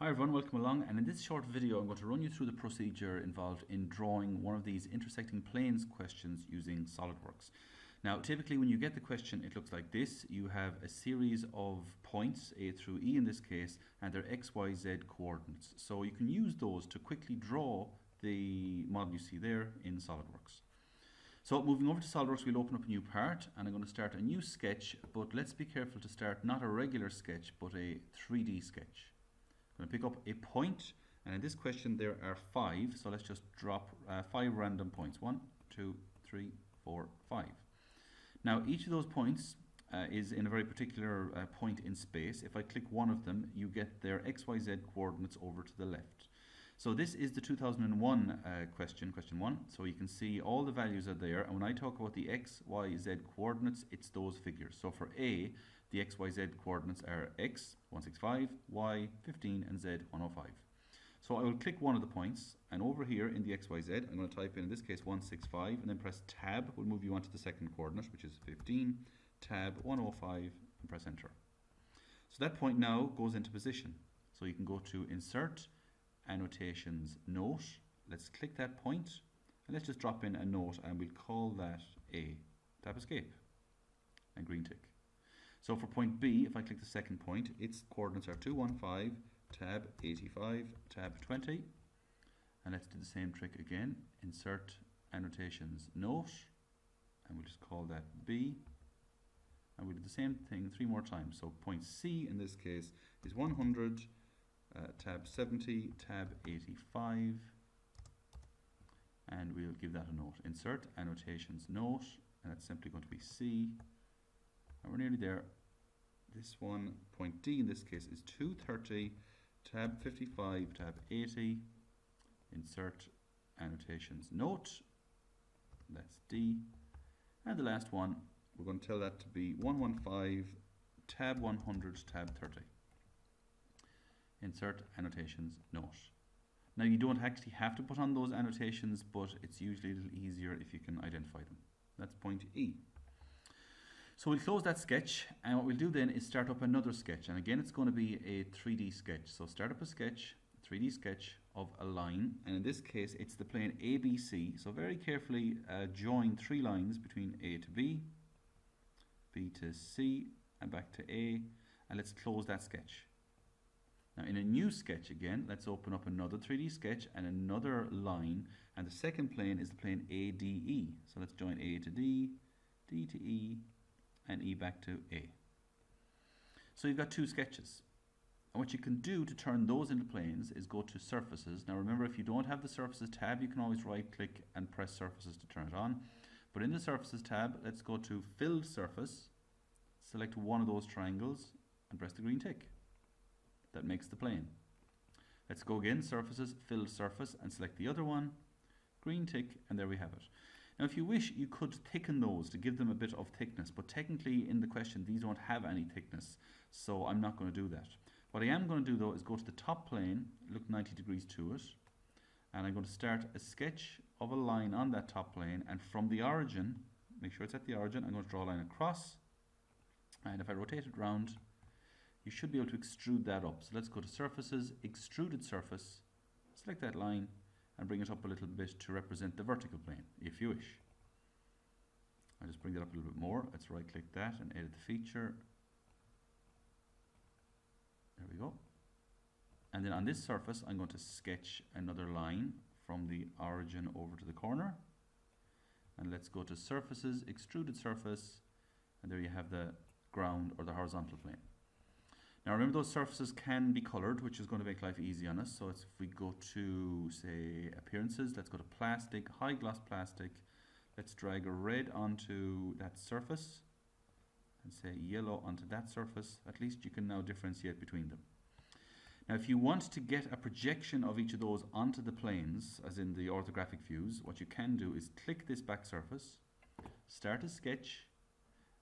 Hi everyone, welcome along, and in this short video I'm going to run you through the procedure involved in drawing one of these intersecting planes questions using SolidWorks. Now typically when you get the question it looks like this. You have a series of points, A through E in this case, and their X, Y, Z coordinates. So you can use those to quickly draw the model you see there in SolidWorks. So moving over to SolidWorks, we'll open up a new part and I'm going to start a new sketch, but let's be careful to start not a regular sketch but a 3D sketch. I'm going to pick up a point, and in this question there are 5, so let's just drop 5 random points. 1, 2, 3, 4, 5. Now each of those points is in a very particular point in space. If I click one of them, you get their XYZ coordinates over to the left. So this is the 2001 question 1. So you can see all the values are there, and when I talk about the X, Y, Z coordinates, it's those figures. So for A, the XYZ coordinates are X 165, Y 15, and Z 105. So I will click one of the points, and over here in the XYZ I'm going to type in this case 165, and then press tab will move you onto the second coordinate, which is 15, tab 105, and press enter. So that point now goes into position. So you can go to insert, annotations, note. Let's click that point and let's just drop in a note, and we'll call that A. Tap escape and green tick. So for point B, if I click the second point, its coordinates are 215, tab 85, tab 20. And let's do the same trick again. Insert, annotations, note, and we'll just call that B. And we'll do the same thing 3 more times. So point C in this case is 100, tab 70, tab 85, and we'll give that a note. Insert, annotations, note, and that's simply going to be C. And we're nearly there. This one, point D in this case, is 230, tab 55, tab 80, insert, annotations, note, that's D. And the last one, we're going to tell that to be 115, tab 100, tab 30. Insert, annotations, note. Now you don't actually have to put on those annotations, but it's usually a little easier if you can identify them. That's point E. So we'll close that sketch, and what we'll do then is start up another sketch, and again it's going to be a 3D sketch. So start up a sketch, a 3D sketch of a line, and in this case it's the plane ABC. So very carefully join 3 lines between A to B, B to C, and back to A, and let's close that sketch. Now in a new sketch again, let's open up another 3D sketch and another line, and the second plane is the plane ADE. So let's join A to D, D to E, and E back to A. So you've got 2 sketches. And what you can do to turn those into planes is go to surfaces. Now remember, if you don't have the surfaces tab, you can always right click and press surfaces to turn it on. But in the surfaces tab, let's go to filled surface, select one of those triangles and press the green tick. That makes the plane. Let's go again, surfaces, filled surface, and select the other one, green tick, and there we have it. Now if you wish, you could thicken those to give them a bit of thickness, but technically in the question these don't have any thickness, so I'm not going to do that. What I am going to do though is go to the top plane, look 90 degrees to it, and I'm going to start a sketch of a line on that top plane, and from the origin, make sure it's at the origin, I'm going to draw a line across, and if I rotate it round, you should be able to extrude that up. So let's go to surfaces, extruded surface, select that line, and bring it up a little bit to represent the vertical plane, if you wish. I'll just bring that up a little bit more. Let's right click that and edit the feature. There we go. And then on this surface, I'm going to sketch another line from the origin over to the corner. And let's go to surfaces, extruded surface, and there you have the ground or the horizontal plane. Now remember, those surfaces can be colored, which is going to make life easy on us. So if we go to, say, appearances, let's go to plastic, high gloss plastic. Let's drag a red onto that surface and say yellow onto that surface. At least you can now differentiate between them. Now if you want to get a projection of each of those onto the planes, as in the orthographic views, what you can do is click this back surface, start a sketch,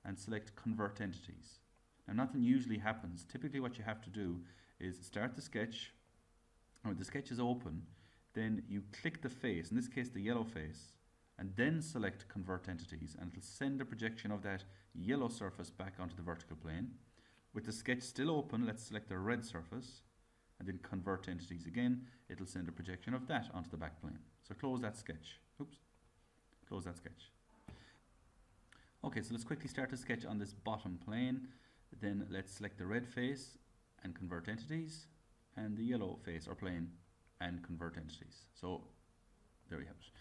and select convert entities. Now nothing usually happens. Typically what you have to do is start the sketch, and when the sketch is open, then you click the face, in this case the yellow face, and then select convert entities, and it'll send a projection of that yellow surface back onto the vertical plane. With the sketch still open, let's select the red surface, and then convert to entities again, it'll send a projection of that onto the back plane. So close that sketch. Oops. Close that sketch. Okay, so let's quickly start to sketch on this bottom plane. Then let's select the red face and convert entities, and the yellow face or plane and convert entities. So there we have it.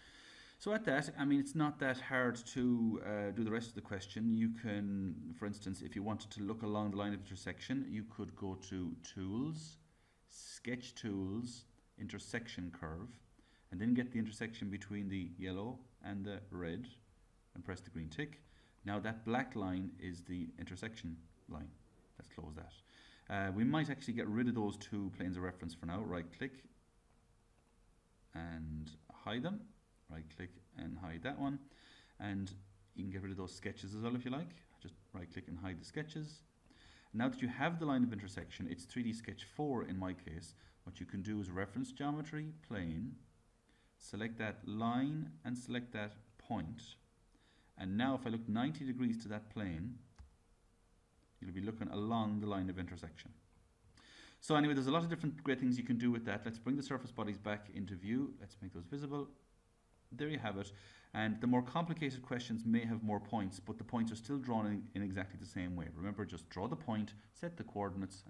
So at that, I mean, it's not that hard to do the rest of the question. You can, for instance, if you wanted to look along the line of intersection, you could go to Tools, Sketch Tools, Intersection Curve, and then get the intersection between the yellow and the red, and press the green tick. Now that black line is the intersection line. Let's close that. We might actually get rid of those two planes of reference for now. Right click and hide them. Right click and hide that one, and you can get rid of those sketches as well if you like. Just right click and hide the sketches. Now that you have the line of intersection, it's 3D Sketch 4 in my case. What you can do is reference geometry, plane, select that line and select that point, and now if I look 90 degrees to that plane, you'll be looking along the line of intersection. So anyway, there's a lot of different great things you can do with that. Let's bring the surface bodies back into view. Let's make those visible. There you have it. And the more complicated questions may have more points, but the points are still drawn in exactly the same way. Remember, just draw the point, set the coordinates,